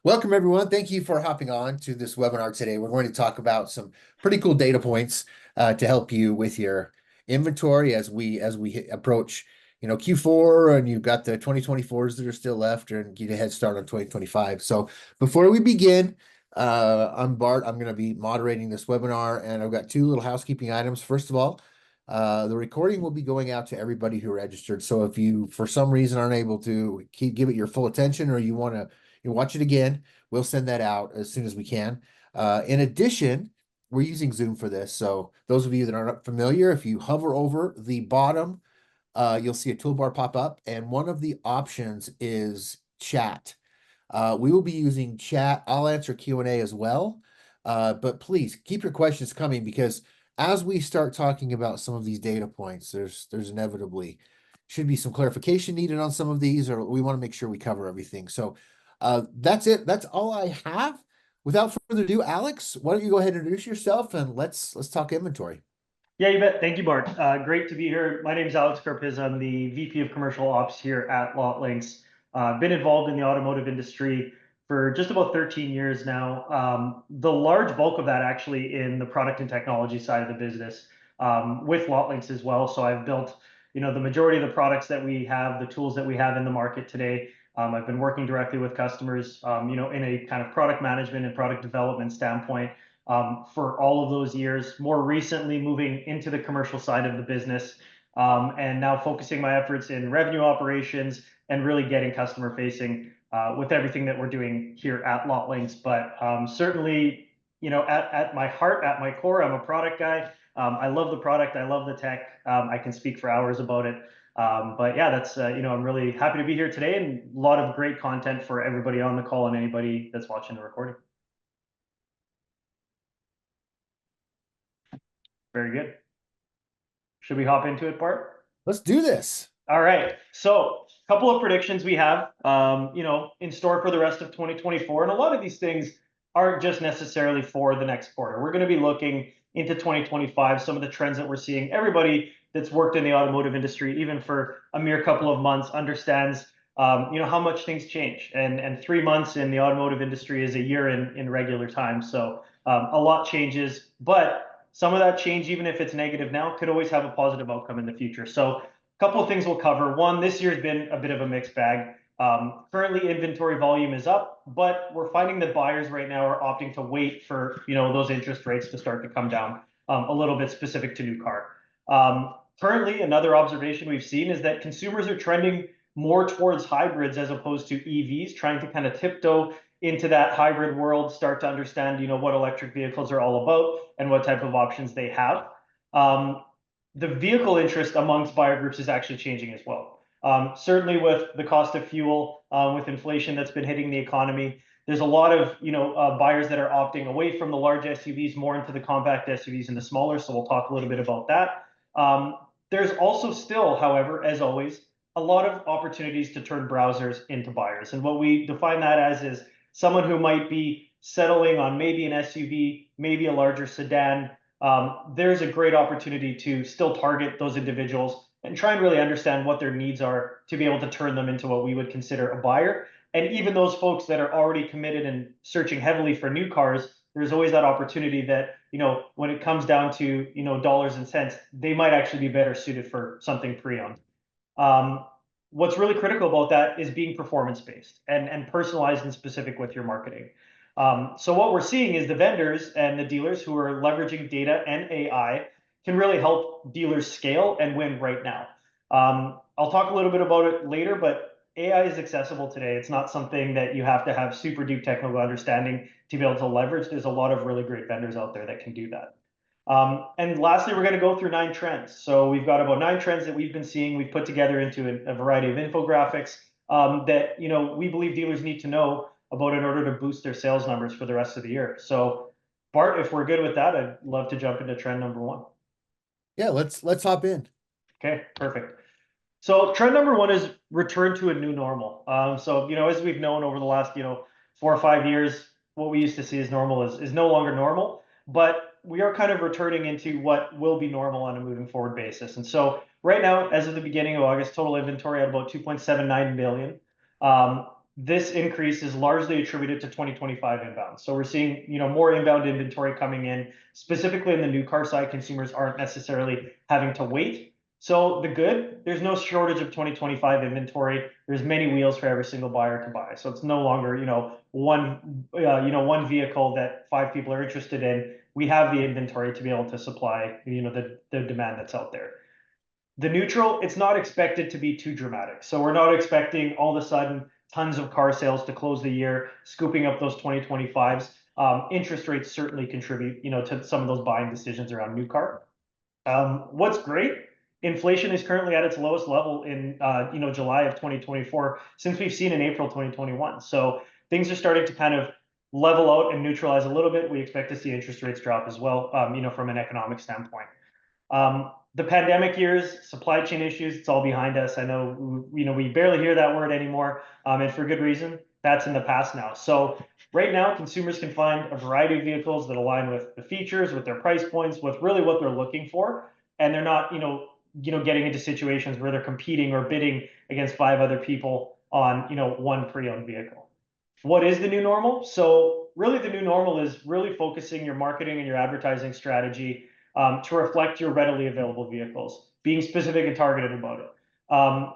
Welcome, everyone. Thank you for hopping on to this webinar today. We're going to talk about some pretty cool data points to help you with your inventory as we approach, Q4, and you've got the 2024s that are still left, and get a head start on 2025. So before we begin, I'm Bart. I'm going to be moderating this webinar, and I've got two little housekeeping items. First of all, the recording will be going out to everybody who registered. So if you, for some reason, aren't able to give it your full attention, or you want to watch it again, we'll send that out as soon as we can. In addition, we're using Zoom for this. So those of you that aren't familiar, if you hover over the bottom, you'll see a toolbar pop up, and one of the options is chat. We will be using chat. I'll answer Q&A as well. But please keep your questions coming, because as we start talking about some of these data points, there's inevitably should be some clarification needed on some of these, or we want to make sure we cover everything. So that's it. That's all I have. Without further ado, Alex, why don't you go ahead and introduce yourself, and let's talk inventory. Yeah, you bet. Thank you, Bart. Great to be here. My name is Alex Carpiz. I'm the VP of Commercial Ops here at Lotlinx. Been involved in the automotive industry for just about 13 years now. The large bulk of that actually in the product and technology side of the business, with Lotlinx as well. So I've built, the majority of the products that we have, the tools that we have in the market today. I've been working directly with customers, in a kind of product management and product development standpoint, for all of those years. More recently, moving into the commercial side of the business, and now focusing my efforts in revenue operations and really getting customer facing with everything that we're doing here at Lotlinx. But certainly, at my heart, at my core, I'm a product guy. I love the product. I love the tech. I can speak for hours about it. But yeah, that's, I'm really happy to be here today, and a lot of great content for everybody on the call and anybody that's watching the recording. Very good. Should we hop into it, Bart? Let's do this. All right. So, a couple of predictions we have, in store for the rest of 2024. And a lot of these things aren't just necessarily for the next quarter. We're going to be looking into 2025, some of the trends that we're seeing. Everybody that's worked in the automotive industry, even for a mere couple of months, understands, how much things change. And 3 months in the automotive industry is a year in regular time. So, a lot changes, but some of that change, even if it's negative now, could always have a positive outcome in the future. So a couple of things we'll cover. One, this year's been a bit of a mixed bag. Currently, inventory volume is up, but we're finding that buyers right now are opting to wait for those interest rates to start to come down, a little bit specific to new car. Currently, another observation we've seen is that consumers are trending more towards hybrids as opposed to EVs, trying to kind of tiptoe into that hybrid world, start to understand, what electric vehicles are all about and what type of options they have. The vehicle interest amongst buyer groups is actually changing as well. Certainly with the cost of fuel, with inflation that's been hitting the economy, there's a lot of buyers that are opting away from the large SUVs, more into the compact SUVs and the smaller. So we'll talk a little bit about that. There's also still, however, as always, a lot of opportunities to turn browsers into buyers. And what we define that as is someone who might be settling on maybe an SUV, maybe a larger sedan. There's a great opportunity to still target those individuals and try and really understand what their needs are to be able to turn them into what we would consider a buyer. And even those folks that are already committed and searching heavily for new cars, there's always that opportunity that, when it comes down to, dollars and cents, they might actually be better suited for something pre-owned. What's really critical about that is being performance-based and personalized and specific with your marketing. So what we're seeing is the vendors and the dealers who are leveraging data and AI can really help dealers scale and win right now. I'll talk a little bit about it later, but AI is accessible today. It's not something that you have to have super deep technical understanding to be able to leverage. There's a lot of really great vendors out there that can do that. And lastly, we're going to go through 9 trends. So we've got about 9 trends that we've been seeing. We've put together into a variety of infographics that we believe dealers need to know about in order to boost their sales numbers for the rest of the year. So, Bart, if we're good with that, I'd love to jump into trend number 1. Yeah, let's hop in. Okay, perfect. So trend number 1 is return to a new normal. So as we've known over the last 4 or 5 years, what we used to see as normal is no longer normal. But we are kind of returning into what will be normal on a moving forward basis. And so right now, as of the beginning of August, total inventory at about 2.79 million. this increase is largely attributed to 2025 inbound. So we're seeing, more inbound inventory coming in, specifically in the new car side. Consumers aren't necessarily having to wait. So there's no shortage of 2025 inventory. There's many wheels for every single buyer to buy. So it's no longer, one vehicle that five people are interested in. We have the inventory to be able to supply, the demand that's out there. The neutral, it's not expected to be too dramatic. So we're not expecting all of a sudden tons of car sales to close the year, scooping up those 2025s. Interest rates certainly contribute, to some of those buying decisions around new car. What's great, inflation is currently at its lowest level in July of 2024 since we've seen in April 2021. So things are starting to kind of level out and neutralize a little bit. We expect to see interest rates drop as well, from an economic standpoint. The pandemic years, supply chain issues, it's all behind us. I know, we barely hear that word anymore, and for good reason. That's in the past now. So right now, consumers can find a variety of vehicles that align with the features, with their price points, with really what they're looking for, and they're not, getting into situations where they're competing or bidding against five other people on, one pre-owned vehicle. What is the new normal? So really, the new normal is really focusing your marketing and your advertising strategy to reflect your readily available vehicles, being specific and targeted about it.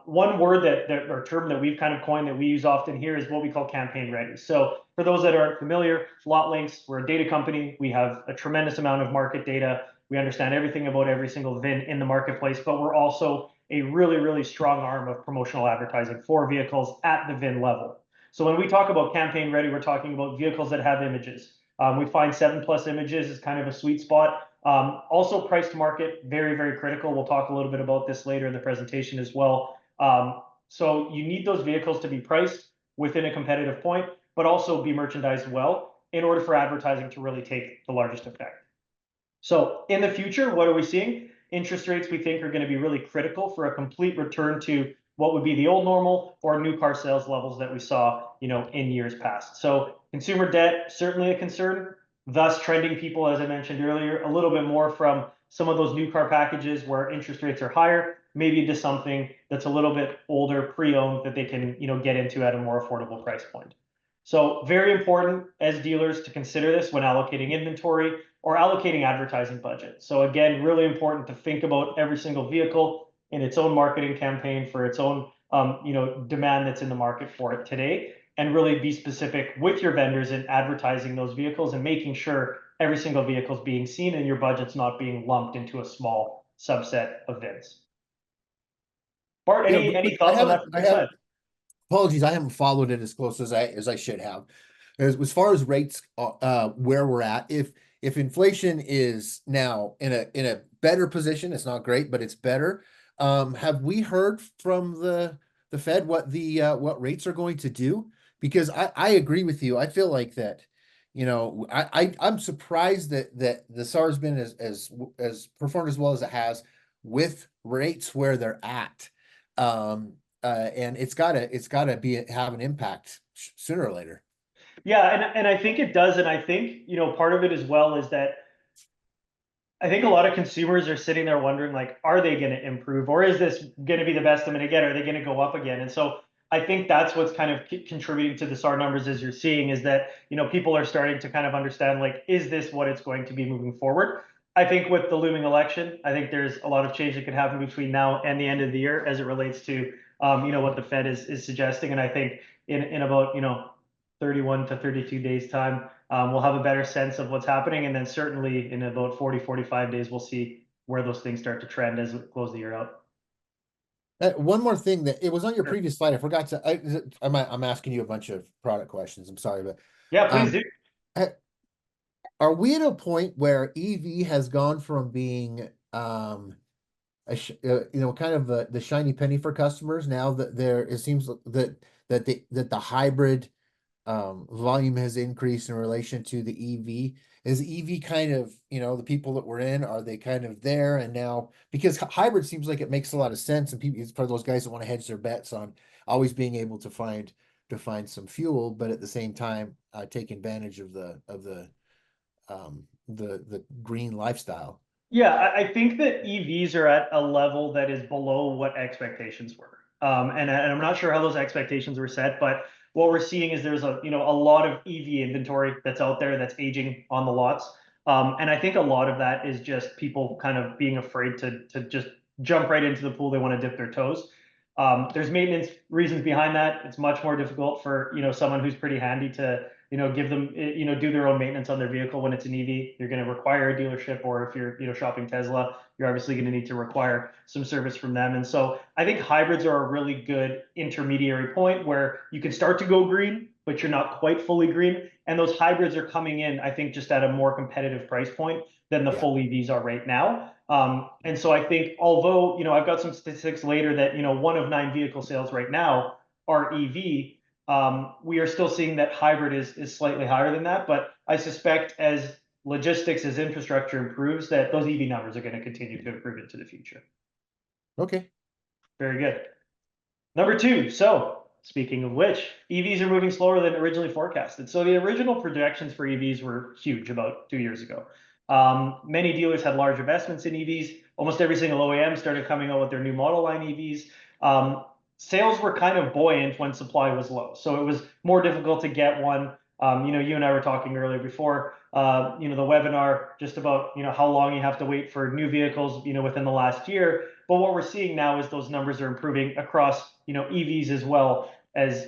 One word or term that we've kind of coined that we use often here is what we call campaign ready. So for those that aren't familiar, Lotlinx, we're a data company. We have a tremendous amount of market data. We understand everything about every single VIN in the marketplace, but we're also a really, really strong arm of promotional advertising for vehicles at the VIN level. So when we talk about campaign ready, we're talking about vehicles that have images. We find 7+ images is kind of a sweet spot. Also price to market, very, very critical. We'll talk a little bit about this later in the presentation as well. So you need those vehicles to be priced within a competitive point, but also be merchandised well in order for advertising to really take the largest effect. So in the future, what are we seeing? Interest rates, we think, are going to be really critical for a complete return to what would be the old normal or new car sales levels that we saw, in years past. So consumer debt, certainly a concern, thus trending people, as I mentioned earlier, a little bit more from some of those new car packages where interest rates are higher, maybe into something that's a little bit older, pre-owned, that they can, get into at a more affordable price point. So very important as dealers to consider this when allocating inventory or allocating advertising budget. So again, really important to think about every single vehicle in its own marketing campaign for its own demand that's in the market for it today, and really be specific with your vendors in advertising those vehicles and making sure every single vehicle is being seen and your budget's not being lumped into a small subset of VINs. Bart, Yeah, any I thoughts on that haven't. from I your have side? apologies. I haven't followed it as close as I should have. As far as rates, where we're at, if inflation is now in a better position, it's not great, but it's better. Have we heard from the Fed what rates are going to do? Because I agree with you. I feel like that, I'm surprised that the SAR has been as performed as well as it has with rates where they're at. And it's gotta have an impact sooner or later. Yeah, and I think it does, and I think part of it as well is that I think a lot of consumers are sitting there wondering, like, are they going to improve, or is this going to be the best I'm going to get? Are they going to go up again? And so I think that's what's kind of contributing to the SAR numbers as you're seeing, is that people are starting to kind of understand, like, is this what it's going to be moving forward? I think with the looming election, I think there's a lot of change that could happen between now and the end of the year as it relates to what the Fed is suggesting. And I think in about 31 to 32 days time, we'll have a better sense of what's happening. And then certainly in about 40-45 days, we'll see where those things start to trend as we close the year out. One more thing that it was on your Sure. previous slide. I forgot to. I'm asking you a bunch of product questions. I'm sorry, but Yeah, please um, do. ha- are we at a point where EV has gone from being kind of the shiny penny for customers now that it seems that the hybrid volume has increased in relation to the EV. Is EV kind of, the people that we're in, are they kind of there? And now, because hybrid seems like it makes a lot of sense, and people, it's for those guys that want to hedge their bets on always being able to find some fuel, but at the same time, take advantage of the green lifestyle. Yeah, I think that EVs are at a level that is below what expectations were. And I'm not sure how those expectations were set, but what we're seeing is there's a lot of EV inventory that's out there that's aging on the lots. And I think a lot of that is just people kind of being afraid to just jump right into the pool. They want to dip their toes. There's maintenance reasons behind that. It's much more difficult for, someone who's pretty handy to, give them, do their own maintenance on their vehicle when it's an EV. You're going to require a dealership, or if you're, shopping Tesla, you're obviously going to need to require some service from them. And so I think hybrids are a really good intermediary point where you can start to go green, but you're not quite fully green. And those hybrids are coming in, I think, just at a more competitive price point than the Yeah. full EVs are right now. And so I think, although, I've got some statistics later that, 1 of 9 vehicle sales right now are EV, we are still seeing that hybrid is slightly higher than that. But I suspect as logistics, as infrastructure improves, that those EV numbers are going to continue to improve into the future. Okay. Very good. Number 2. So speaking of which, EVs are moving slower than originally forecasted. So the original projections for EVs were huge about 2 years ago. Many dealers had large investments in EVs. Almost every single OEM started coming out with their new model line EVs. Sales were kind of buoyant when supply was low. So it was more difficult to get one. You and I were talking earlier before, the webinar, just about, how long you have to wait for new vehicles, within the last year. But what we're seeing now is those numbers are improving across, EVs as well as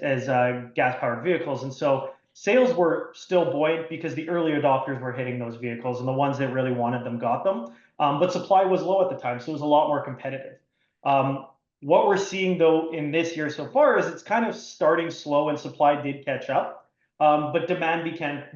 gas-powered vehicles. And so sales were still buoyant because the early adopters were hitting those vehicles, and the ones that really wanted them got them. But supply was low at the time, so it was a lot more competitive. What we're seeing, though, in this year so far is it's kind of starting slow, and supply did catch up. But demand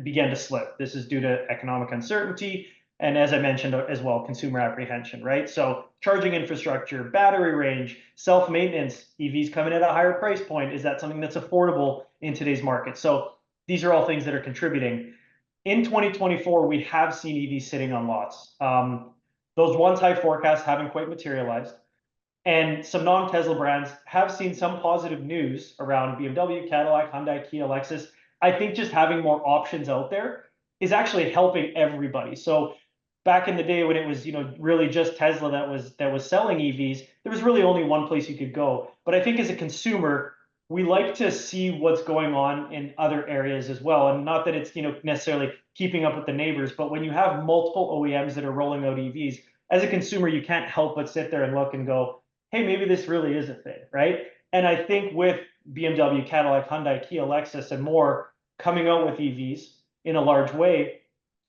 began to slip. This is due to economic uncertainty, and as I mentioned as well, consumer apprehension, right? So charging infrastructure, battery range, self-maintenance, EVs coming at a higher price point. Is that something that's affordable in today's market? So these are all things that are contributing. In 2024, we have seen EVs sitting on lots. Those once high forecasts haven't quite materialized. And some non-Tesla brands have seen some positive news around BMW, Cadillac, Hyundai, Kia, Lexus. I think just having more options out there is actually helping everybody. So back in the day when it was, really just Tesla that was selling EVs, there was really only one place you could go. But I think as a consumer, we like to see what's going on in other areas as well. And not that it's, necessarily keeping up with the neighbors, but when you have multiple OEMs that are rolling out EVs, as a consumer, you can't help but sit there and look and go, hey, maybe this really is a thing, right? And I think with BMW, Cadillac, Hyundai, Kia, Lexus, and more coming out with EVs in a large way,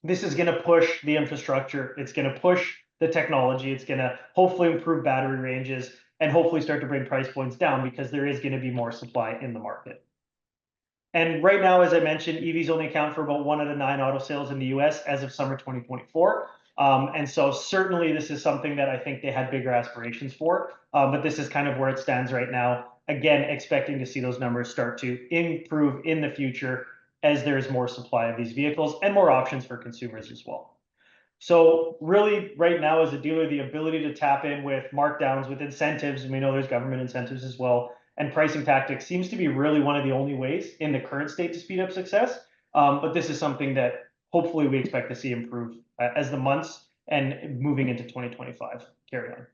this is going to push the infrastructure. It's going to push the technology. It's going to hopefully improve battery ranges and hopefully start to bring price points down because there is going to be more supply in the market. And right now, as I mentioned, EVs only account for about 1 out of 9 auto sales in the US as of summer 2024. And so certainly this is something that I think they had bigger aspirations for, but this is kind of where it stands right now. Again, expecting to see those numbers start to improve in the future as there's more supply of these vehicles and more options for consumers as well. So really right now as a dealer, the ability to tap in with markdowns, with incentives, and we know there's government incentives as well, and pricing tactics seems to be really one of the only ways in the current state to speed up success. But this is something that hopefully we expect to see improve as the months and moving into 2025 carry on.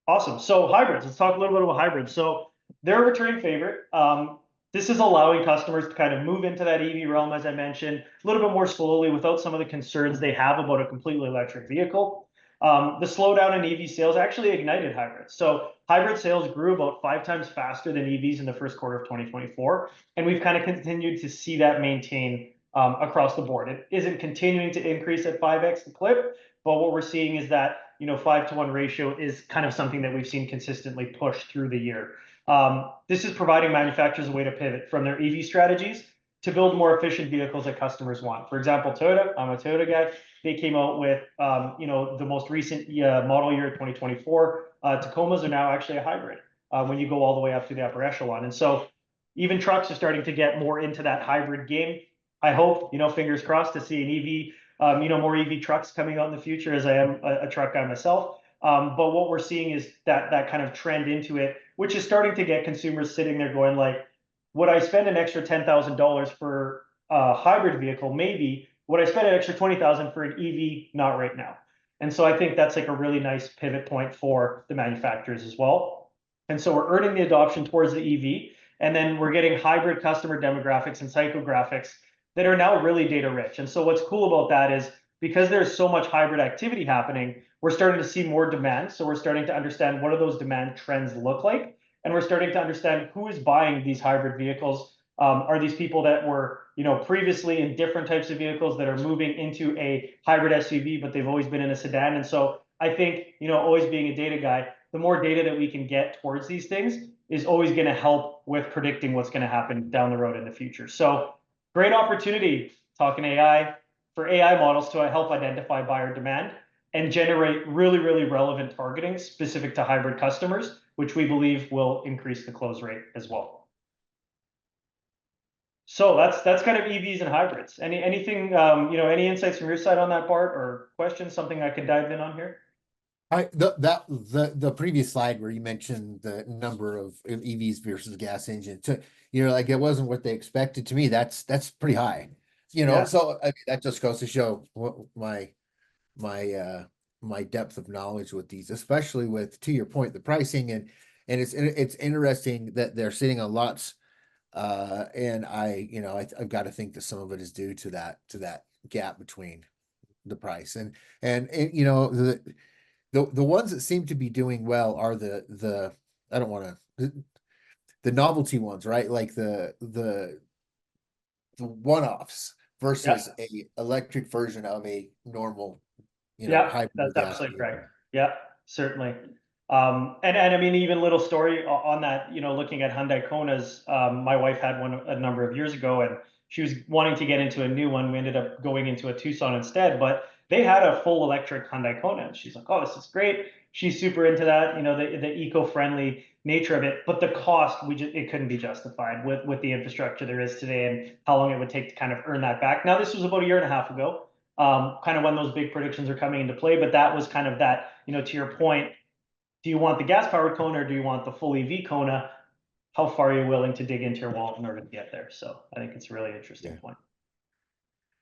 Awesome. So hybrids, let's talk a little bit about hybrids. So they're a returning favorite. This is allowing customers to kind of move into that EV realm, as I mentioned, a little bit more slowly without some of the concerns they have about a completely electric vehicle. The slowdown in EV sales actually ignited hybrids. So hybrid sales grew about 5 times faster than EVs in the first quarter of 2024. And we've kind of continued to see that maintain across the board. It isn't continuing to increase at 5x the clip, but what we're seeing is that 5-to-1 ratio is kind of something that we've seen consistently push through the year. This is providing manufacturers a way to pivot from their EV strategies to build more efficient vehicles that customers want. For example, Toyota, I'm a Toyota guy. They came out with, the most recent model year 2024. Tacomas are now actually a hybrid when you go all the way up to the upper echelon. And so even trucks are starting to get more into that hybrid game. I hope, fingers crossed, to see an EV, more EV trucks coming out in the future, as I am a truck guy myself. But what we're seeing is that kind of trend into it, which is starting to get consumers sitting there going like, would I spend an extra $10,000 for a hybrid vehicle? Maybe. Would I spend an extra $20,000 for an EV? Not right now. And so I think that's like a really nice pivot point for the manufacturers as well. And so we're earning the adoption towards the EV. And then we're getting hybrid customer demographics and psychographics that are now really data rich. And so what's cool about that is because there's so much hybrid activity happening, we're starting to see more demand. So we're starting to understand what do those demand trends look like. And we're starting to understand who is buying these hybrid vehicles. Are these people that were, previously in different types of vehicles that are moving into a hybrid SUV, but they've always been in a sedan? And so I think, always being a data guy, the more data that we can get towards these things is always going to help with predicting what's going to happen down the road in the future. So great opportunity talking AI for AI models to help identify buyer demand and generate really, really relevant targeting specific to hybrid customers, which we believe will increase the close rate as well. So that's kind of EVs and hybrids. Anything, any insights from your side on that part, or questions, something I could dive in on here? The previous slide where you mentioned the number of EVs versus gas engine, so like it wasn't what they expected. To me, that's pretty high. Yeah. So I mean, that just goes to show what my my depth of knowledge with these, especially with, to your point, the pricing, and it's interesting that they're sitting on lots. And I've got to think that some of it is due to that gap between the price and the ones that seem to be doing well are the I don't want to the novelty ones, right? Like the one-offs Yeah. versus a electric version of a normal, Yeah, hybrid or that's gas absolutely vehicle. correct. Yeah, certainly. And I mean, even little story on that, looking at Hyundai Konas, my wife had one a number of years ago, and she was wanting to get into a new one. We ended up going into a Tucson instead, but they had a full electric Hyundai Kona. And she's like, "Oh, this is great." She's super into that, the eco-friendly nature of it, but the cost, it couldn't be justified with the infrastructure there is today and how long it would take to kind of earn that back. Now, this was about a year and a half ago, kind of when those big predictions are coming into play. But that was kind of that, to your point, do you want the gas powered Kona or do you want the full EV Kona? How far are you willing to dig into your wallet in order to get there? So I think it's a really interesting Yeah. point.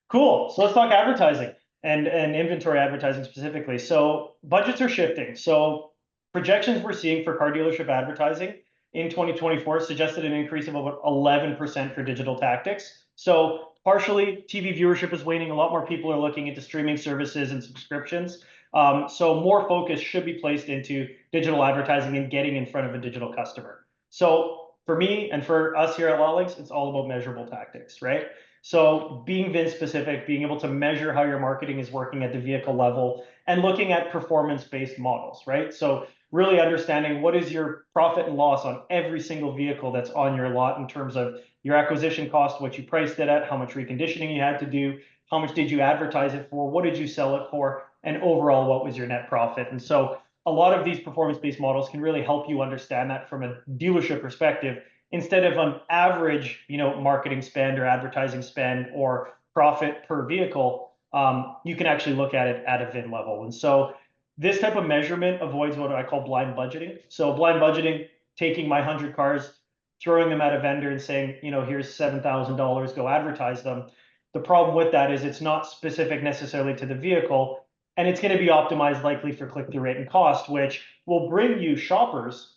Cool. So let's talk advertising and inventory advertising specifically. So budgets are shifting. So projections we're seeing for car dealership advertising in 2024 suggested an increase of about 11% for digital tactics. So partially, TV viewership is waning. A lot more people are looking into streaming services and subscriptions. So more focus should be placed into digital advertising and getting in front of a digital customer. So for me and for us here at Lotlinx, it's all about measurable tactics, right? So being VIN specific, being able to measure how your marketing is working at the vehicle level and looking at performance-based models, right? So really understanding what is your profit and loss on every single vehicle that's on your lot in terms of your acquisition cost, what you priced it at, how much reconditioning you had to do, how much did you advertise it for, what did you sell it for, and overall, what was your net profit? And so a lot of these performance-based models can really help you understand that from a dealership perspective instead of an average, marketing spend or advertising spend or profit per vehicle. You can actually look at it at a VIN level. And so this type of measurement avoids what I call blind budgeting. So blind budgeting, taking my 100 cars, throwing them at a vendor and saying, here's $7,000, go advertise them. The problem with that is it's not specific necessarily to the vehicle, and it's going to be optimized likely for click-through rate and cost, which will bring you shoppers,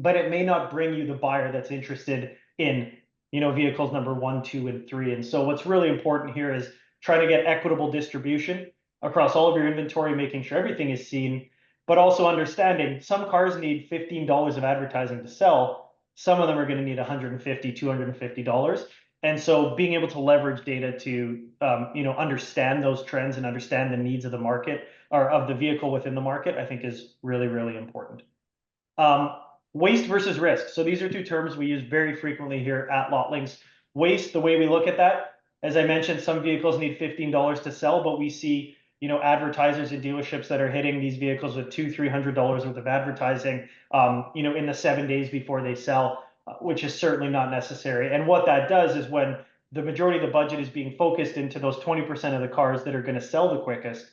but it may not bring you the buyer that's interested in, vehicles number 1, 2, and 3. And so what's really important here is trying to get equitable distribution across all of your inventory, making sure everything is seen, but also understanding some cars need $15 of advertising to sell. Some of them are going to need $150, $250. And so being able to leverage data to, understand those trends and understand the needs of the market or of the vehicle within the market, I think is really, really important. Waste versus risk. So these are two terms we use very frequently here at Lotlinx. Waste, the way we look at that, as I mentioned, some vehicles need $15 to sell, but we see, advertisers and dealerships that are hitting these vehicles with $200, $300 worth of advertising, in the 7 days before they sell, which is certainly not necessary. And what that does is when the majority of the budget is being focused into those 20% of the cars that are going to sell the quickest,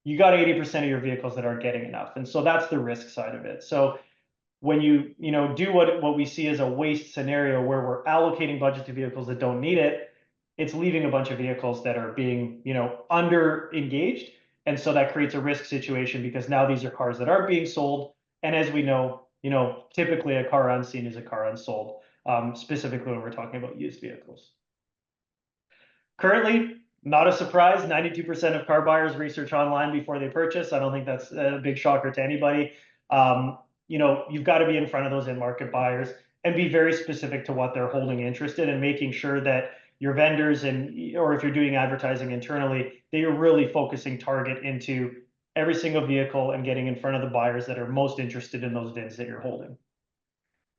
you got 80% of your vehicles that aren't getting enough. And so that's the risk side of it. So when you do what we see as a waste scenario where we're allocating budget to vehicles that don't need it, it's leaving a bunch of vehicles that are being under engaged, and so that creates a risk situation because now these are cars that aren't being sold, and as we know, typically a car unseen is a car unsold. specifically when we're talking about used vehicles. Currently, not a surprise, 92% of car buyers research online before they purchase. I don't think that's a big shocker to anybody. You've got to be in front of those in-market buyers and be very specific to what they're holding interest in and making sure that your vendors or if you're doing advertising internally, that you're really focusing target into every single vehicle and getting in front of the buyers that are most interested in those VINs that you're holding.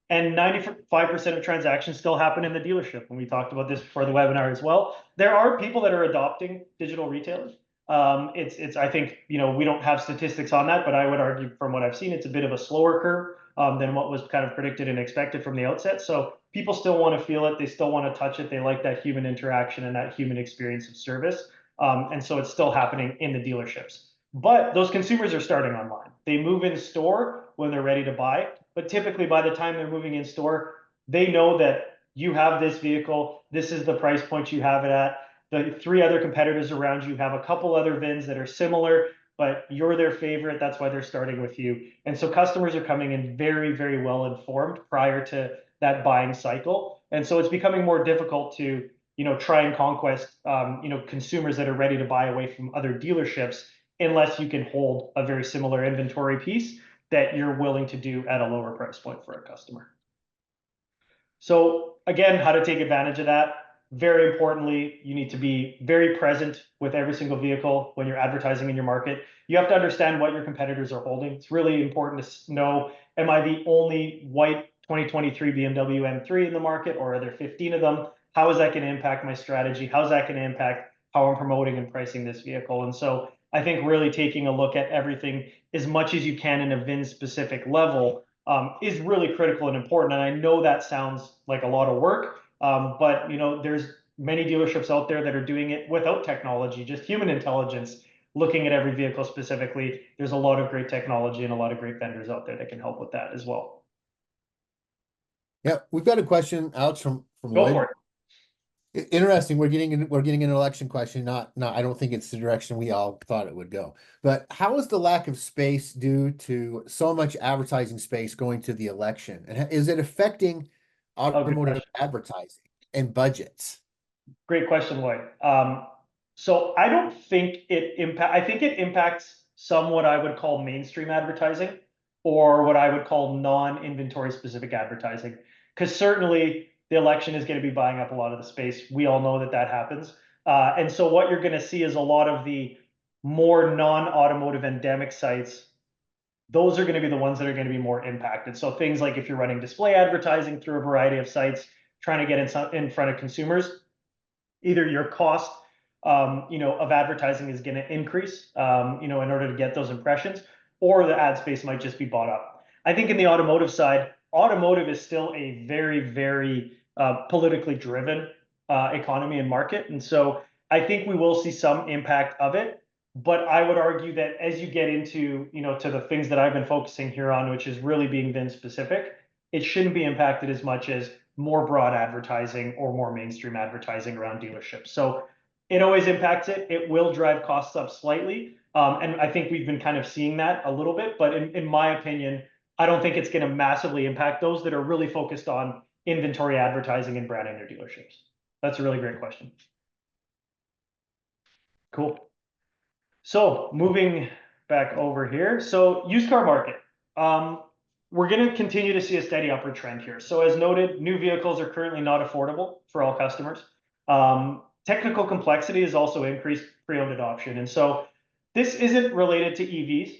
And 95% of transactions still happen in the dealership. And we talked about this before the webinar as well. There are people that are adopting digital retailers. I think, we don't have statistics on that, but I would argue from what I've seen, it's a bit of a slower curve than what was kind of predicted and expected from the outset. So people still want to feel it. They still want to touch it. They like that human interaction and that human experience of service. And so it's still happening in the dealerships. But those consumers are starting online. They move in store when they're ready to buy. But typically by the time they're moving in store, they know that you have this vehicle, this is the price point you have it at. The three other competitors around you have a couple other VINs that are similar, but you're their favorite. That's why they're starting with you. And so customers are coming in very, very well informed prior to that buying cycle. And so it's becoming more difficult to, try and conquest, consumers that are ready to buy away from other dealerships unless you can hold a very similar inventory piece that you're willing to do at a lower price point for a customer. So again, how to take advantage of that. Very importantly, you need to be very present with every single vehicle when you're advertising in your market. You have to understand what your competitors are holding. It's really important to know, am I the only white 2023 BMW M3 in the market, or are there 15 of them? How is that going to impact my strategy? How is that going to impact how I'm promoting and pricing this vehicle? And so I think really taking a look at everything as much as you can in a VIN specific level is really critical and important. And I know that sounds like a lot of work, but there's many dealerships out there that are doing it without technology, just human intelligence, looking at every vehicle specifically. There's a lot of great technology and a lot of great vendors out there that can help with that as well. Yeah, we've got a question, Alex, from Go Lloyd. for it. Interesting. We're getting an election question. Not. I don't think it's the direction we all thought it would go. But how is the lack of space due to so much advertising space going to the election? And is it affecting Oh, good automotive question. advertising and budgets? Great question, Lloyd. So I don't think I think it impacts some what I would call mainstream advertising or what I would call non-inventory specific advertising. Because certainly the election is going to be buying up a lot of the space. We all know that happens. And so what you're going to see is a lot of the more non-automotive endemic sites. Those are going to be the ones that are going to be more impacted. So things like if you're running display advertising through a variety of sites, trying to get in front of consumers, either your cost of advertising is going to increase in order to get those impressions, or the ad space might just be bought up. I think in the automotive side, automotive is still a very, very politically driven economy and market. And so I think we will see some impact of it. But I would argue that as you get into, to the things that I've been focusing here on, which is really being VIN specific, it shouldn't be impacted as much as more broad advertising or more mainstream advertising around dealerships. So it always impacts it. It will drive costs up slightly. And I think we've been kind of seeing that a little bit. But in my opinion, I don't think it's going to massively impact those that are really focused on inventory advertising and branding their dealerships. That's a really great question. Cool. So moving back over here. So used car market. We're going to continue to see a steady upward trend here. So as noted, new vehicles are currently not affordable for all customers. Technical complexity has also increased pre-owned adoption. And so this isn't related to EVs,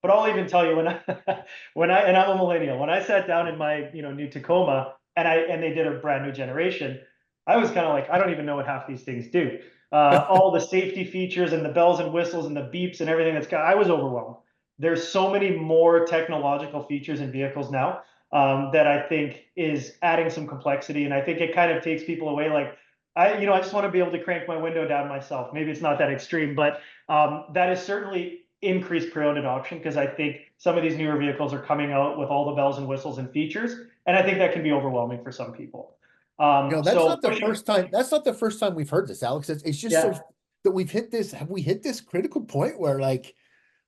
but I'll even tell you and I'm a millennial, when I sat down in my new Tacoma and they did a brand new generation, I was kind of like, I don't even know what half these things do. All the safety features and the bells and whistles and the beeps and everything I was overwhelmed. There's so many more technological features in vehicles now that I think is adding some complexity. And I think it kind of takes people away. Like I just want to be able to crank my window down myself. Maybe it's not that extreme, but that is certainly increased pre-owned adoption because I think some of these newer vehicles are coming out with all the bells and whistles and features. And I think that can be overwhelming for some people. That's not the first time. That's not the first time we've heard this, Alex. It's just yeah. so that we've hit this. Have we hit this critical point where like,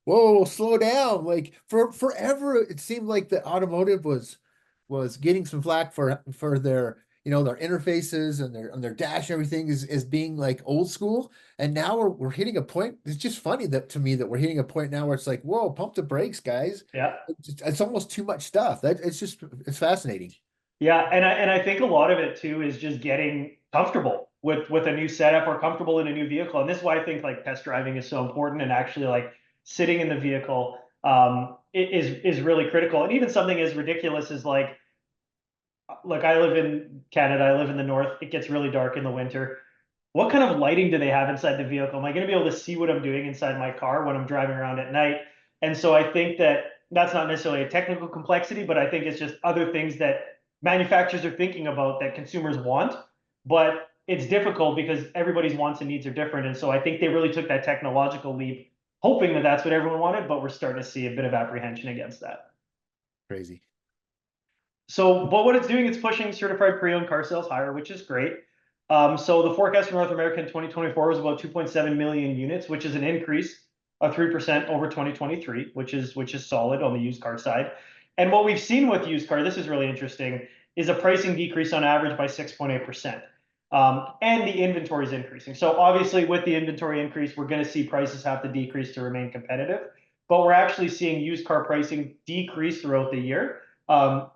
whoa, slow down? Like for forever, it seemed like the automotive was was getting some flack for their, their interfaces and their dash and everything is being like old school. And now we're hitting a point. It's just funny that to me that we're hitting a point now where it's like, whoa, pump the brakes, guys. Yeah. It's almost too much stuff. It's fascinating. Yeah, and I think a lot of it too is just getting comfortable with a new setup or comfortable in a new vehicle. And this is why I think like test driving is so important and actually like sitting in the vehicle is really critical. And even something as ridiculous as like look, I live in Canada, I live in the north. It gets really dark in the winter. What kind of lighting do they have inside the vehicle? Am I going to be able to see what I'm doing inside my car when I'm driving around at night? And so I think that that's not necessarily a technical complexity, but I think it's just other things that manufacturers are thinking about that consumers want. But it's difficult because everybody's wants and needs are different. And so I think they really took that technological leap, hoping that that's what everyone wanted, but we're starting to see a bit of apprehension against that. Crazy. So, but what it's doing, it's pushing certified pre-owned car sales higher, which is great. So the forecast for North America in 2024 was about 2.7 million units, which is an increase of 3% over 2023, which is solid on the used car side. And what we've seen with used car, this is really interesting, is a pricing decrease on average by 6.8%. And the inventory is increasing. So obviously, with the inventory increase, we're going to see prices have to decrease to remain competitive. But we're actually seeing used car pricing decrease throughout the year,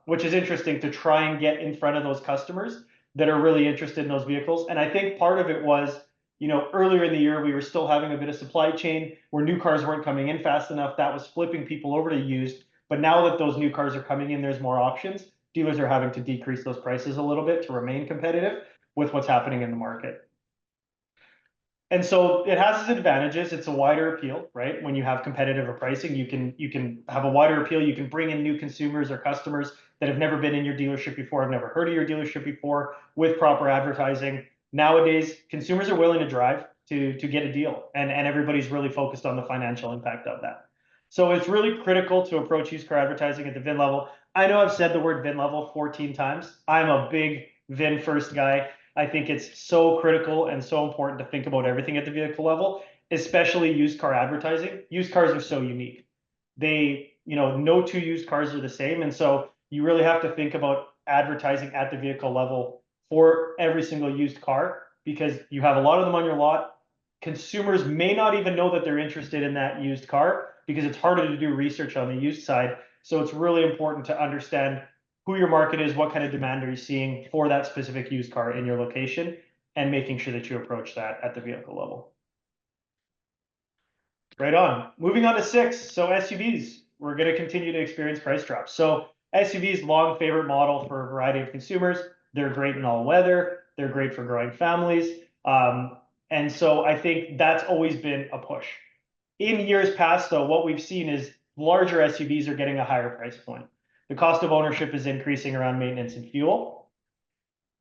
which is interesting to try and get in front of those customers that are really interested in those vehicles. And I think part of it was, earlier in the year, we were still having a bit of supply chain where new cars weren't coming in fast enough. That was flipping people over to used. But now that those new cars are coming in, there's more options. Dealers are having to decrease those prices a little bit to remain competitive with what's happening in the market. And so it has its advantages. It's a wider appeal, right? When you have competitive pricing, you can have a wider appeal. You can bring in new consumers or customers that have never been in your dealership before, have never heard of your dealership before, with proper advertising. Nowadays, consumers are willing to drive to get a deal, and everybody's really focused on the financial impact of that. So it's really critical to approach used car advertising at the VIN level. I know I've said the word VIN level 14 times. I'm a big VIN first guy. I think it's so critical and so important to think about everything at the vehicle level, especially used car advertising. Used cars are so unique. No two used cars are the same. And so you really have to think about advertising at the vehicle level for every single used car because you have a lot of them on your lot. Consumers may not even know that they're interested in that used car because it's harder to do research on the used side. So it's really important to understand who your market is, what kind of demand are you seeing for that specific used car in your location, and making sure that you approach that at the vehicle level. Right on. Moving on to 6. So SUVs, we're going to continue to experience price drops. So SUVs, long favorite model for a variety of consumers. They're great in all weather. They're great for growing families. And so I think that's always been a push. In years past, though, what we've seen is larger SUVs are getting a higher price point. The cost of ownership is increasing around maintenance and fuel.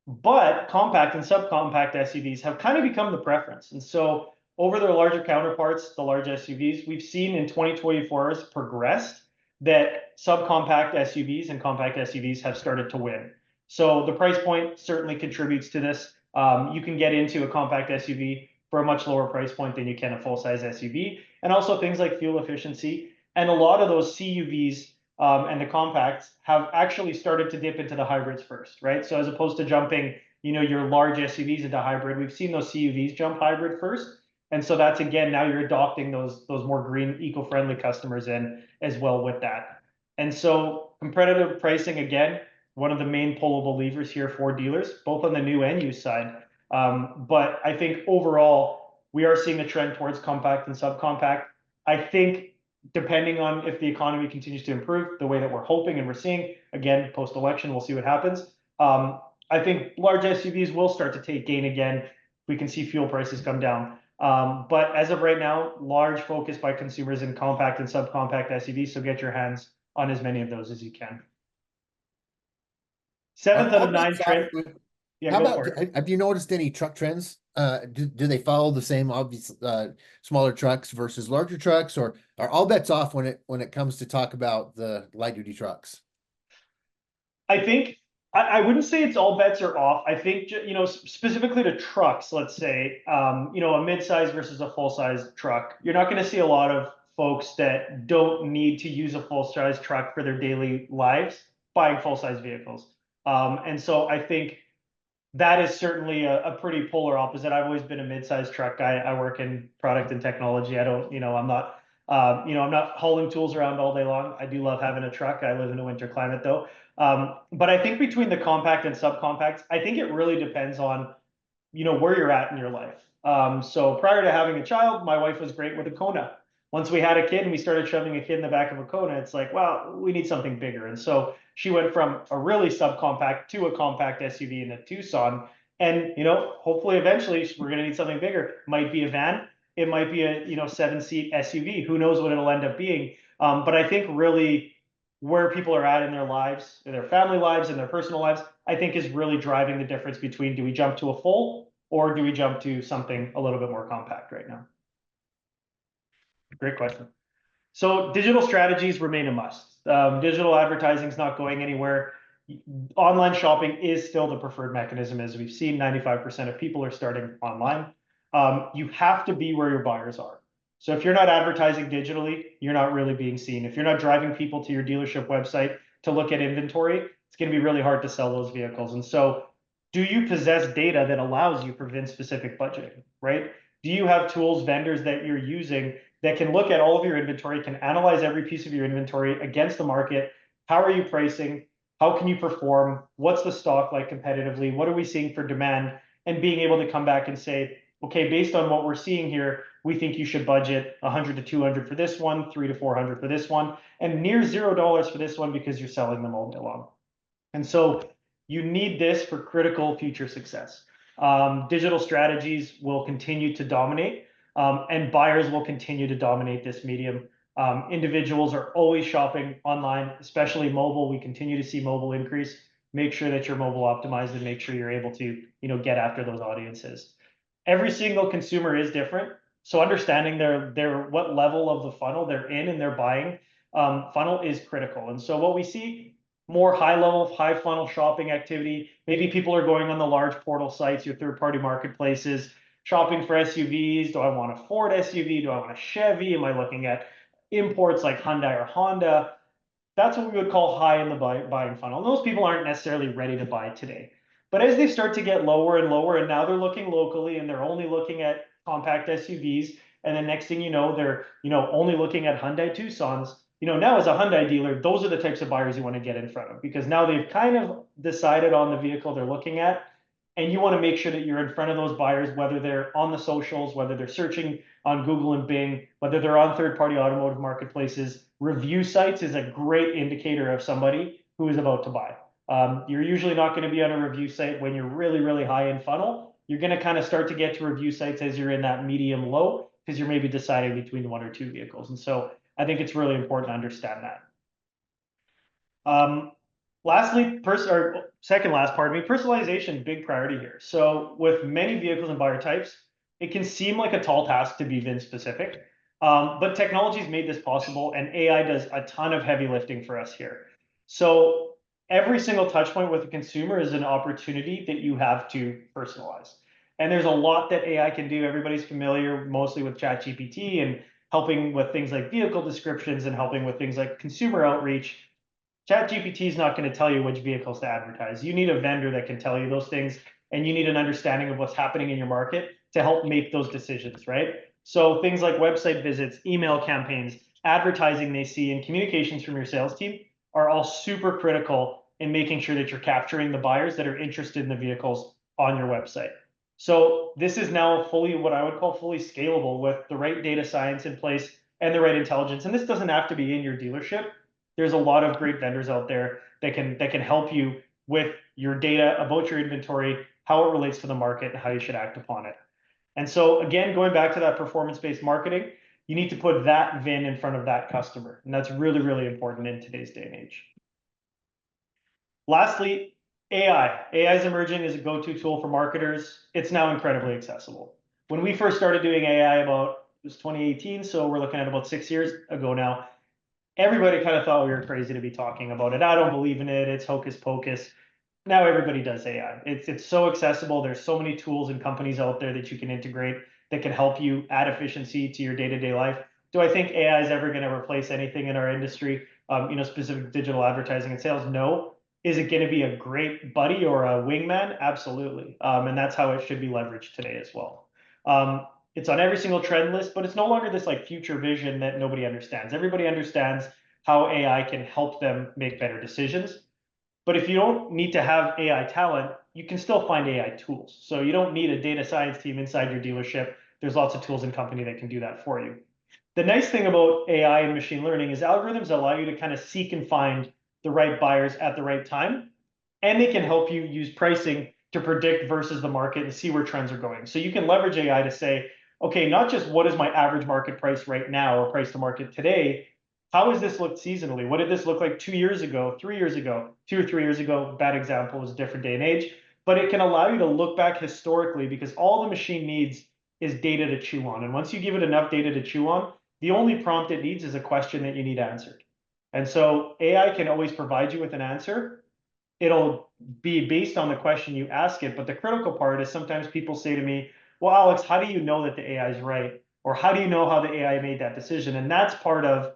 But compact and subcompact SUVs have kind of become the preference. And so over their larger counterparts, the large SUVs, we've seen in 2024 has progressed that subcompact SUVs and compact SUVs have started to win. So the price point certainly contributes to this. You can get into a compact SUV for a much lower price point than you can a full-size SUV. And also things like fuel efficiency. And a lot of those CUVs and the compacts have actually started to dip into the hybrids first, right? So as opposed to jumping, your large SUVs into hybrid, we've seen those CUVs jump hybrid first. And so that's, again, now you're adopting those more green, eco-friendly customers in as well with that. And so competitive pricing, again, one of the main pullable levers here for dealers, both on the new and used side. But I think overall, we are seeing a trend towards compact and subcompact. I think depending on if the economy continues to improve the way that we're hoping and we're seeing, again, post-election, we'll see what happens. I think large SUVs will start to take gain again. We can see fuel prices come down. But as of right now, large focus by consumers in compact and subcompact SUVs. So get your hands on as many of those as you can. 7th out of 9 trend. Yeah, How go about, for it. have you noticed any truck trends? Do they follow the same obvious smaller trucks versus larger trucks, or are all bets off when it comes to talk about the light duty trucks? I think I wouldn't say it's all bets are off. I think specifically to trucks, let's say, a mid-size versus a full-size truck, you're not going to see a lot of folks that don't need to use a full-size truck for their daily lives buying full-size vehicles. And so I think that is certainly a pretty polar opposite. I've always been a mid-sized truck guy. I work in product and technology. I don't, I'm not, I'm not hauling tools around all day long. I do love having a truck. I live in a winter climate though. But I think between the compact and subcompacts, I think it really depends on, where you're at in your life. So prior to having a child, my wife was great with a Kona. Once we had a kid and we started shoving a kid in the back of a Kona, it's like, well, we need something bigger. And so she went from a really subcompact to a compact SUV in a Tucson. And, hopefully eventually we're going to need something bigger. Might be a van. It might be a, 7-seat SUV. Who knows what it'll end up being. But I think really where people are at in their lives, in their family lives, in their personal lives, I think is really driving the difference between do we jump to a full or do we jump to something a little bit more compact right now? Great question. So digital strategies remain a must. Digital advertising is not going anywhere. Online shopping is still the preferred mechanism, as we've seen. 95% of people are starting online. You have to be where your buyers are. So if you're not advertising digitally, you're not really being seen. If you're not driving people to your dealership website to look at inventory, it's going to be really hard to sell those vehicles. And so do you possess data that allows you for VIN-specific budgeting, right? Do you have tools, vendors that you're using that can look at all of your inventory, can analyze every piece of your inventory against the market? How are you pricing? How can you perform? What's the stock like competitively? What are we seeing for demand? And being able to come back and say, okay, based on what we're seeing here, we think you should budget 100 to 200 for this one, 300 to 400 for this one, and near $0 for this one because you're selling them all day long. And so you need this for critical future success. Digital strategies will continue to dominate, and buyers will continue to dominate this medium. Individuals are always shopping online, especially mobile. We continue to see mobile increase. Make sure that you're mobile optimized and make sure you're able to, get after those audiences. Every single consumer is different. So understanding their what level of the funnel they're in and their buying funnel is critical. And so what we see more high level, high funnel shopping activity. Maybe people are going on the large portal sites, your third party marketplaces, shopping for SUVs. Do I want a Ford SUV? Do I want a Chevy? Am I looking at imports like Hyundai or Honda? That's what we would call high in the buying funnel. And those people aren't necessarily ready to buy today. But as they start to get lower and lower, and now they're looking locally and they're only looking at compact SUVs, and then next thing you know, they're only looking at Hyundai Tucsons. Now as a Hyundai dealer, those are the types of buyers you want to get in front of because now they've kind of decided on the vehicle they're looking at, and you want to make sure that you're in front of those buyers, whether they're on the socials, whether they're searching on Google and Bing, whether they're on third-party automotive marketplaces. Review sites is a great indicator of somebody who is about to buy. You're usually not going to be on a review site when you're really, really high in funnel. You're going to kind of start to get to review sites as you're in that medium low because you're maybe deciding between one or two vehicles. And so I think it's really important to understand that. Lastly, second last, pardon me, personalization, big priority here. So with many vehicles and buyer types, it can seem like a tall task to be VIN specific, but technology's made this possible and AI does a ton of heavy lifting for us here. So every single touch point with the consumer is an opportunity that you have to personalize. And there's a lot that AI can do. Everybody's familiar mostly with ChatGPT and helping with things like vehicle descriptions and helping with things like consumer outreach. ChatGPT is not going to tell you which vehicles to advertise. You need a vendor that can tell you those things, and you need an understanding of what's happening in your market to help make those decisions, right? So things like website visits, email campaigns, advertising they see, and communications from your sales team are all super critical in making sure that you're capturing the buyers that are interested in the vehicles on your website. So this is now fully what I would call fully scalable with the right data science in place and the right intelligence. And this doesn't have to be in your dealership. There's a lot of great vendors out there that can help you with your data about your inventory, how it relates to the market, and how you should act upon it. And so again, going back to that performance-based marketing, you need to put that VIN in front of that customer. And that's really, really important in today's day and age. Lastly, AI. AI is emerging as a go-to tool for marketers. It's now incredibly accessible. When we first started doing AI it was 2018, so we're looking at about 6 years ago now, everybody kind of thought we were crazy to be talking about it. I don't believe in it. It's hocus pocus. Now everybody does AI. It's so accessible. There's so many tools and companies out there that you can integrate that can help you add efficiency to your day-to-day life. Do I think AI is ever going to replace anything in our industry? specific digital advertising and sales? No. Is it going to be a great buddy or a wingman? Absolutely. And that's how it should be leveraged today as well. It's on every single trend list, but it's no longer this like future vision that nobody understands. Everybody understands how AI can help them make better decisions. But if you don't need to have AI talent, you can still find AI tools. So you don't need a data science team inside your dealership. There's lots of tools in company that can do that for you. The nice thing about AI and machine learning is algorithms allow you to kind of seek and find the right buyers at the right time. And they can help you use pricing to predict versus the market and see where trends are going. So you can leverage AI to say, okay, not just what is my average market price right now or price to market today, how has this looked seasonally? What did this look like 2 years ago, 3 years ago, 2 or 3 years ago? Bad example, is a different day and age, but it can allow you to look back historically because all the machine needs is data to chew on. And once you give it enough data to chew on, the only prompt it needs is a question that you need answered. And so AI can always provide you with an answer. It'll be based on the question you ask it. But the critical part is sometimes people say to me, well, Alex, how do you know that the AI is right? Or how do you know how the AI made that decision? And that's part of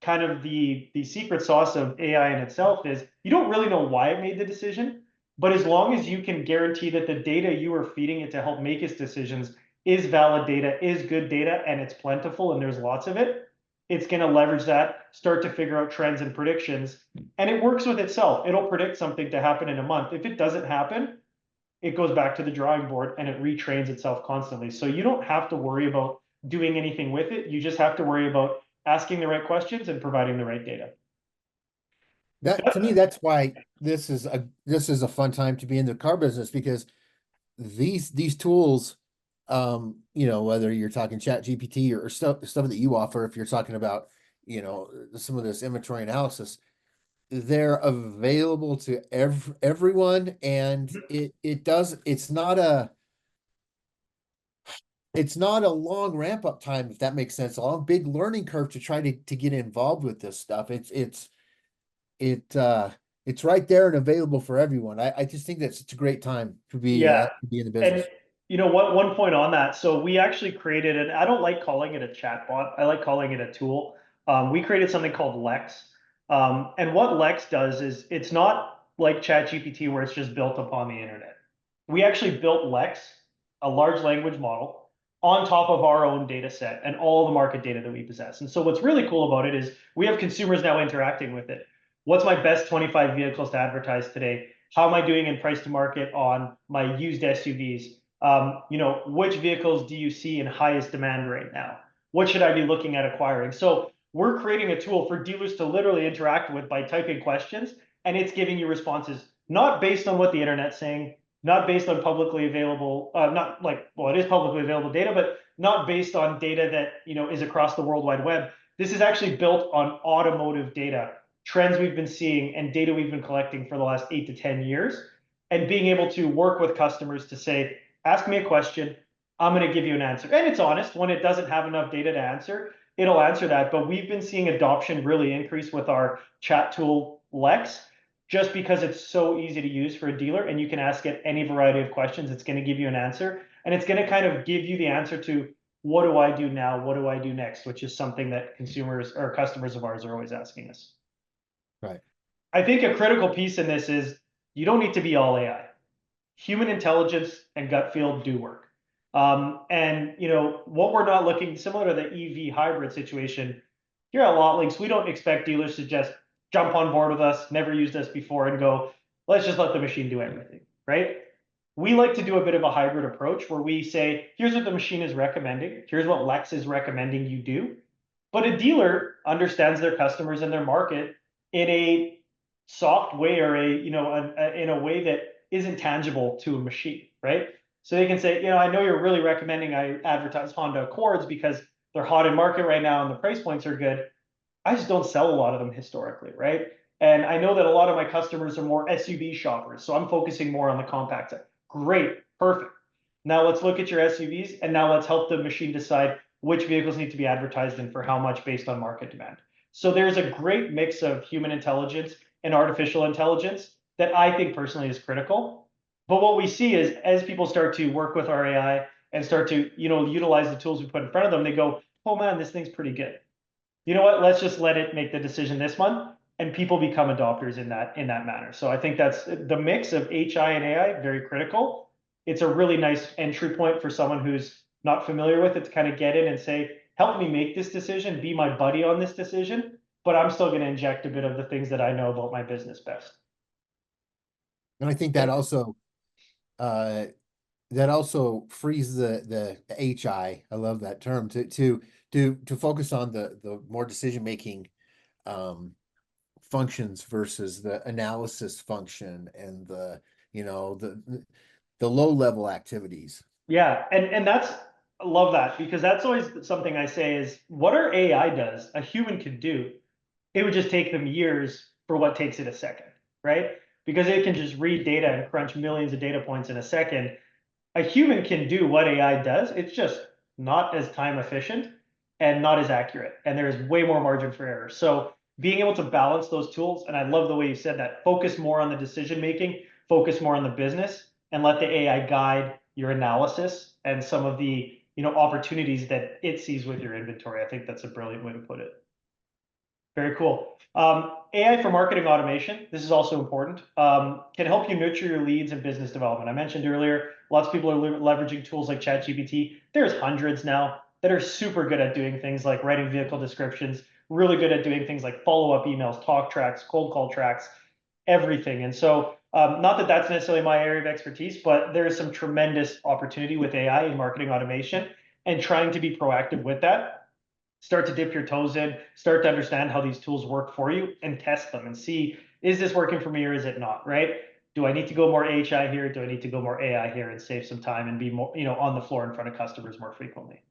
kind of the secret sauce of AI in itself is you don't really know why it made the decision, but as long as you can guarantee that the data you are feeding it to help make its decisions is valid data, is good data, and it's plentiful and there's lots of it, it's going to leverage that, start to figure out trends and predictions, and it works with itself. It'll predict something to happen in a month. If it doesn't happen, it goes back to the drawing board and it retrains itself constantly. So you don't have to worry about doing anything with it. You just have to worry about asking the right questions and providing the right data. That to me, that's why this is a fun time to be in the car business because these tools, whether you're talking Chat GPT or stuff that you offer, if you're talking about, some of this inventory analysis, they're available to everyone, and it's not a long ramp up time, if that makes sense, a long big learning curve to try to get involved with this stuff. It it's right there and available for everyone. I just think that's such a great time Yeah. to be in the And business. what one point on that. So we actually created it. I don't like calling it a chatbot. I like calling it a tool. We created something called Lex. And what Lex does is it's not like ChatGPT where it's just built upon the internet. We actually built Lex, a large language model, on top of our own data set and all the market data that we possess. And so what's really cool about it is we have consumers now interacting with it. What's my best 25 vehicles to advertise today? How am I doing in price to market on my used SUVs? Which vehicles do you see in highest demand right now? What should I be looking at acquiring? So we're creating a tool for dealers to literally interact with by typing questions, and it's giving you responses not based on what the internet's saying, not based on publicly available, not like, well, it is publicly available data, but not based on data that, is across the World Wide Web. This is actually built on automotive data, trends we've been seeing, and data we've been collecting for the last 8 to 10 years, and being able to work with customers to say, ask me a question, I'm going to give you an answer. And it's honest, when it doesn't have enough data to answer, it'll answer that. But we've been seeing adoption really increase with our chat tool, Lex, just because it's so easy to use for a dealer and you can ask it any variety of questions. It's going to give you an answer, and it's going to kind of give you the answer to what do I do now? What do I do next? Which is something that consumers or customers of ours are always asking us. Right. I think a critical piece in this is you don't need to be all AI. Human intelligence and gut feel do work. And what we're not looking, similar to the EV hybrid situation here at Lotlinx, we don't expect dealers to just jump on board with us, never used us before, and go, let's just let the machine do everything, right? We like to do a bit of a hybrid approach where we say, here's what the machine is recommending, here's what Lex is recommending you do. But a dealer understands their customers and their market in a soft way, or in a way that isn't tangible to a machine, right? So they can say, I know you're really recommending I advertise Honda Accords because they're hot in market right now and the price points are good. I just don't sell a lot of them historically, right? And I know that a lot of my customers are more SUV shoppers, so I'm focusing more on the compact side. Great, perfect. Now let's look at your SUVs, and now let's help the machine decide which vehicles need to be advertised and for how much based on market demand. So there's a great mix of human intelligence and artificial intelligence that I think personally is critical. But what we see is as people start to work with our AI and start to, utilize the tools we put in front of them, they go, oh man, this thing's pretty good. you know what, let's just let it make the decision this month, and people become adopters in that manner. So I think that's the mix of HI and AI, very critical. It's a really nice entry point for someone who's not familiar with it to kind of get in and say, help me make this decision, be my buddy on this decision, but I'm still going to inject a bit of the things that I know about my business best. And I think uh that also frees the HI. I love that term to focus on the more decision making um functions versus the analysis function and the low level activities. Yeah, and that's I love that because that's always something I say is what our AI does, a human could do. It would just take them years for what takes it a second, right? Because it can just read data and crunch millions of data points in a second. A human can do what AI does. It's just not as time efficient and not as accurate. And there's way more margin for error. So being able to balance those tools, and I love the way you said that, focus more on the decision making, focus more on the business, and let the AI guide your analysis and some of the opportunities that it sees with your inventory. I think that's a brilliant way to put it. Very cool. AI for marketing automation. This is also important. Can help you nurture your leads and business development. I mentioned earlier, lots of people are leveraging tools like ChatGPT. There's hundreds now that are super good at doing things like writing vehicle descriptions, really good at doing things like follow-up emails, talk tracks, cold call tracks, everything. And so, not that that's necessarily my area of expertise, but there is some tremendous opportunity with AI in marketing automation and trying to be proactive with that. Start to dip your toes in, start to understand how these tools work for you and test them and see, is this working for me or is it not, right? Do I need to go more HI here? Do I need to go more AI here and save some time and be more, on the floor in front of customers more frequently?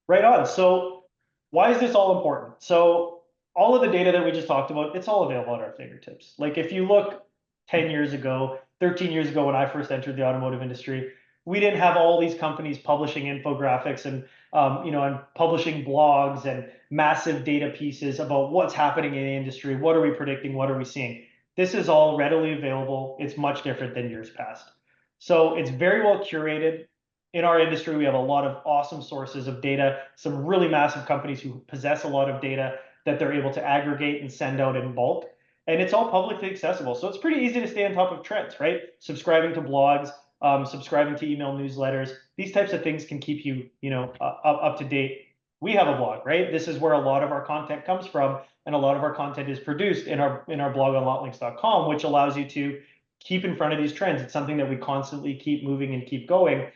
Right on. So why is this all important? So all of the data that we just talked about, it's all available at our fingertips. Like if you look 10 years ago, 13 years ago when I first entered the automotive industry, we didn't have all these companies publishing infographics and and publishing blogs and massive data pieces about what's happening in the industry, what are we predicting, what are we seeing. This is all readily available. It's much different than years past. So it's very well curated. In our industry, we have a lot of awesome sources of data, some really massive companies who possess a lot of data that they're able to aggregate and send out in bulk. And it's all publicly accessible. So it's pretty easy to stay on top of trends, right? Subscribing to blogs, subscribing to email newsletters, these types of things can keep you, up to date. We have a blog, right? This is where a lot of our content comes from. And a lot of our content is produced in our blog on lotlinx.com, which allows you to keep in front of these trends. It's something that we constantly keep moving and keep going.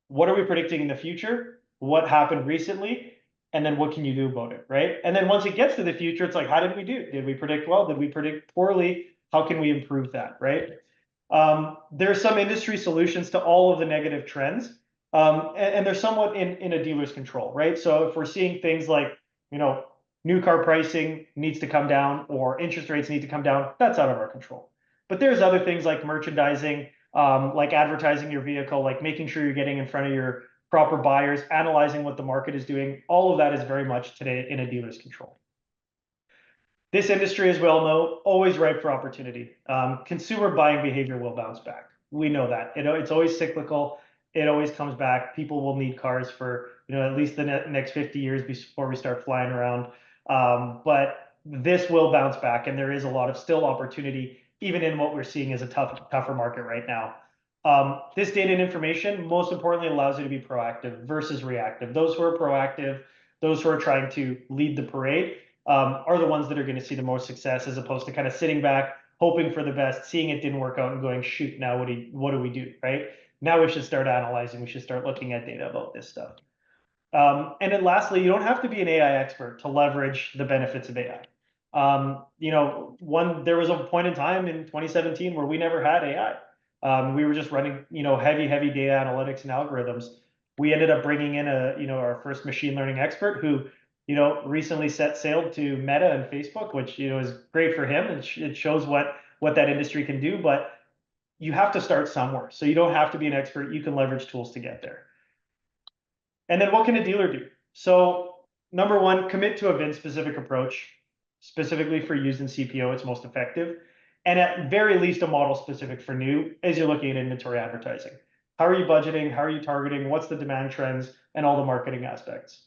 What are we predicting in the future? What happened recently? And then what can you do about it, right? And then once it gets to the future, it's like, how did we do? Did we predict well? Did we predict poorly? How can we improve that, right? There are some industry solutions to all of the negative trends, and they're somewhat in a dealer's control, right? So if we're seeing things like, new car pricing needs to come down or interest rates need to come down, that's out of our control. But there's other things like merchandising, like advertising your vehicle, like making sure you're getting in front of your proper buyers, analyzing what the market is doing. All of that is very much today in a dealer's control. This industry, as we all know, always ripe for opportunity. Consumer buying behavior will bounce back. We know that. It's always cyclical. It always comes back. People will need cars for at least the next 50 years before we start flying around. But this will bounce back, and there is a lot of still opportunity, even in what we're seeing as a tougher market right now. This data and information, most importantly, allows you to be proactive versus reactive. Those who are proactive, those who are trying to lead the parade, are the ones that are going to see the most success, as opposed to kind of sitting back, hoping for the best, seeing it didn't work out, and going, shoot, now what do we do, right? Now we should start analyzing. We should start looking at data about this stuff. And then lastly, you don't have to be an AI expert to leverage the benefits of AI. There was a point in time in 2017 where we never had AI. We were just running, heavy data analytics and algorithms. We ended up bringing in our first machine learning expert who, recently set sail to Meta and Facebook, which, is great for him. It shows what that industry can do, but you have to start somewhere. So you don't have to be an expert. You can leverage tools to get there. And then what can a dealer do? So number one, commit to a VIN-specific approach, specifically for used and CPO, it's most effective. And at very least, a model specific for new as you're looking at inventory advertising. How are you budgeting? How are you targeting? What's the demand trends and all the marketing aspects?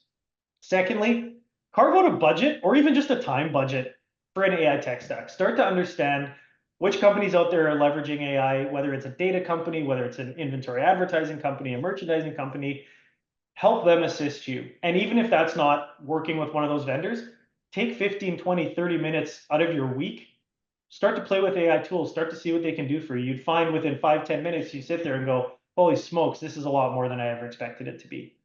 Secondly, carve out a budget or even just a time budget for an AI tech stack. Start to understand which companies out there are leveraging AI, whether it's a data company, whether it's an inventory advertising company, a merchandising company. Help them assist you. And even if that's not working with one of those vendors, take 15, 20, 30 minutes out of your week. Start to play with AI tools, start to see what they can do for you. You'd find within 5, 10 minutes, you sit there and go, holy smokes, this is a lot more than I ever expected it to be.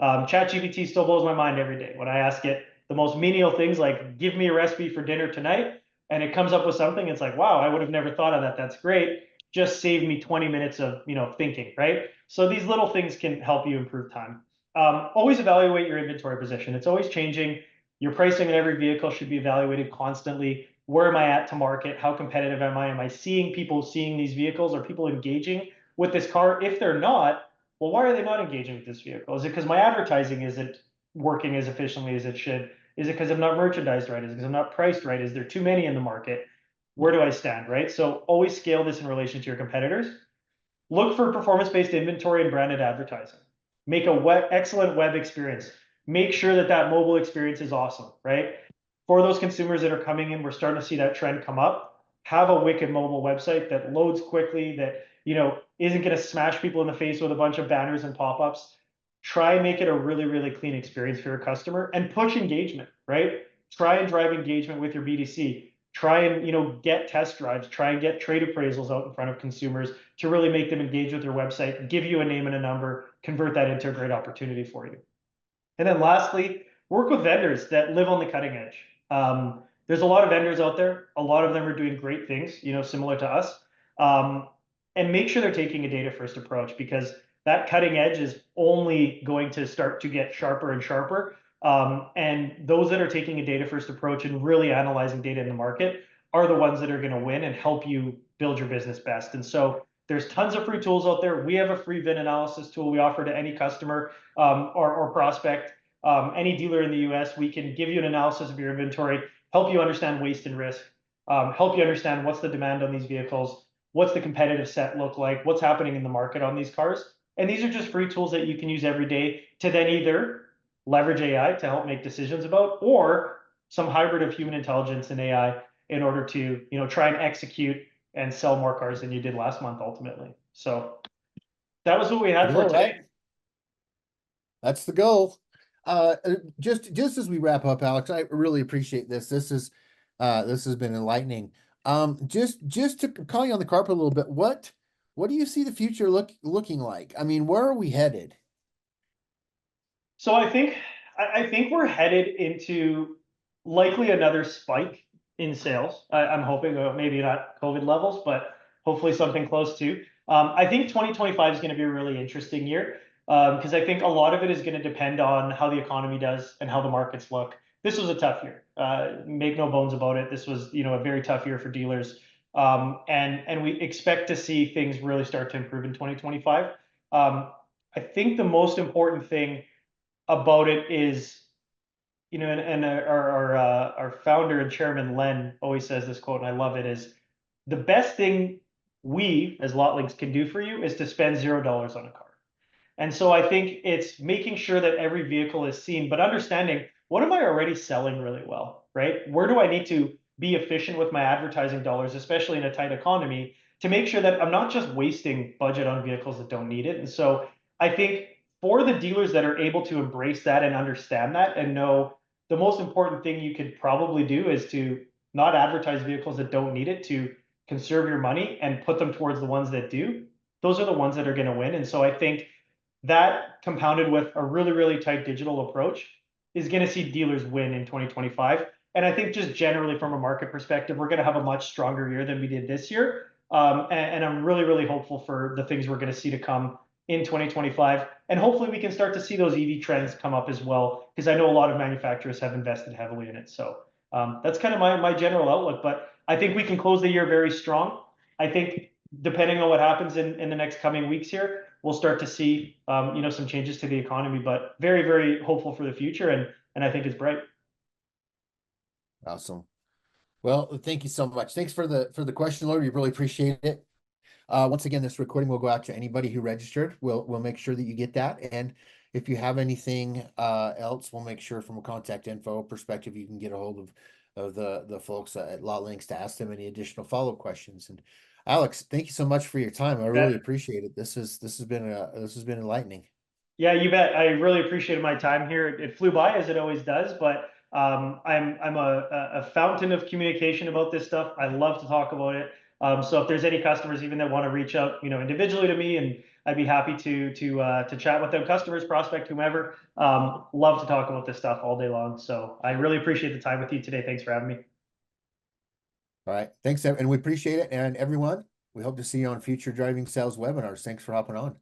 ChatGPT still blows my mind every day when I ask it the most menial things like, give me a recipe for dinner tonight. And it comes up with something. It's like, wow, I would have never thought of that. That's great. Just save me 20 minutes of thinking, right? So these little things can help you improve time. Always evaluate your inventory position. It's always changing. Your pricing in every vehicle should be evaluated constantly. Where am I at to market? How competitive am I? Am I seeing people seeing these vehicles? Are people engaging with this car? If they're not, well, why are they not engaging with this vehicle? Is it because my advertising isn't working as efficiently as it should? Is it because I'm not merchandised right? Is it because I'm not priced right? Is there too many in the market? Where do I stand, right? So always scale this in relation to your competitors. Look for performance-based inventory and branded advertising. Make a excellent web experience. Make sure that that mobile experience is awesome, right? For those consumers that are coming in, we're starting to see that trend come up. Have a wicked mobile website that loads quickly, that isn't going to smash people in the face with a bunch of banners and pop-ups. Try and make it a really, really clean experience for your customer and push engagement, right? Try and drive engagement with your BDC. Try and get test drives. Try and get trade appraisals out in front of consumers to really make them engage with your website, give you a name and a number, convert that into a great opportunity for you. And then lastly, work with vendors that live on the cutting edge. There's a lot of vendors out there. A lot of them are doing great things, similar to us. And make sure they're taking a data first approach, because that cutting edge is only going to start to get sharper and sharper. And those that are taking a data first approach and really analyzing data in the market are the ones that are going to win and help you build your business best. And so there's tons of free tools out there. We have a free VIN analysis tool we offer to any customer or prospect, any dealer in the US. We can give you an analysis of your inventory, help you understand waste and risk, help you understand what's the demand on these vehicles, what's the competitive set look like, what's happening in the market on these cars. And these are just free tools that you can use every day to then either leverage AI to help make decisions about, or some hybrid of human intelligence and AI in order to try and execute and sell more cars than you did last month ultimately. So that was what we had for All today. right. That's the goal. Just as we wrap up, Alex, I really appreciate this. This has been enlightening. Just to call you on the carpet a little bit, what do you see the future looking like? I mean, where are we headed? So I think we're headed into likely another spike in sales. I'm hoping maybe not COVID levels, but hopefully something close to. I think 2025 is going to be a really interesting year, because I think a lot of it is going to depend on how the economy does and how the markets look. This was a tough year. Make no bones about it. This was a very tough year for dealers, and we expect to see things really start to improve in 2025. I think the most important thing about it is, and our founder and chairman Len always says this quote, and I love it: is the best thing we as Lotlinx can do for you is to spend $0 on a car. And so I think it's making sure that every vehicle is seen, but understanding, what am I already selling really well, right? Where do I need to be efficient with my advertising dollars, especially in a tight economy, to make sure that I'm not just wasting budget on vehicles that don't need it. And so I think for the dealers that are able to embrace that and understand that and know, the most important thing you could probably do is to not advertise vehicles that don't need it, to conserve your money and put them towards the ones that do. Those are the ones that are going to win. And so I think that, compounded with a really, really tight digital approach, is going to see dealers win in 2025. And I think just generally from a market perspective, we're going to have a much stronger year than we did this year. And I'm really, really hopeful for the things we're going to see to come in 2025. And hopefully we can start to see those EV trends come up as well, because I know a lot of manufacturers have invested heavily in it. So that's kind of my general outlook. But I think we can close the year very strong. I think depending on what happens in the next coming weeks here, we'll start to see some changes to the economy, but very, very hopeful for the future, and I think it's bright. Awesome. Well, thank you so much. Thanks for the question, Lord. We really appreciate it. Once again, this recording will go out to anybody who registered. We'll make sure that you get that. And if you have anything else, we'll make sure from a contact info perspective, you can get a hold of the folks at Lotlinx to ask them any additional follow-up questions. And Alex, thank you so much for your time. I really appreciate it. This has been enlightening. Yeah, you bet. I really appreciated my time here. It flew by as it always does, but I'm a fountain of communication about this stuff. I love to talk about it. So if there's any customers even that want to reach out, individually to me, and I'd be happy to chat with them, customers, prospect, whomever. Love to talk about this stuff all day long. So I really appreciate the time with you today. Thanks for having me. All right. Thanks, and we appreciate it. And everyone, we hope to see you on future driving sales webinars. Thanks for hopping on.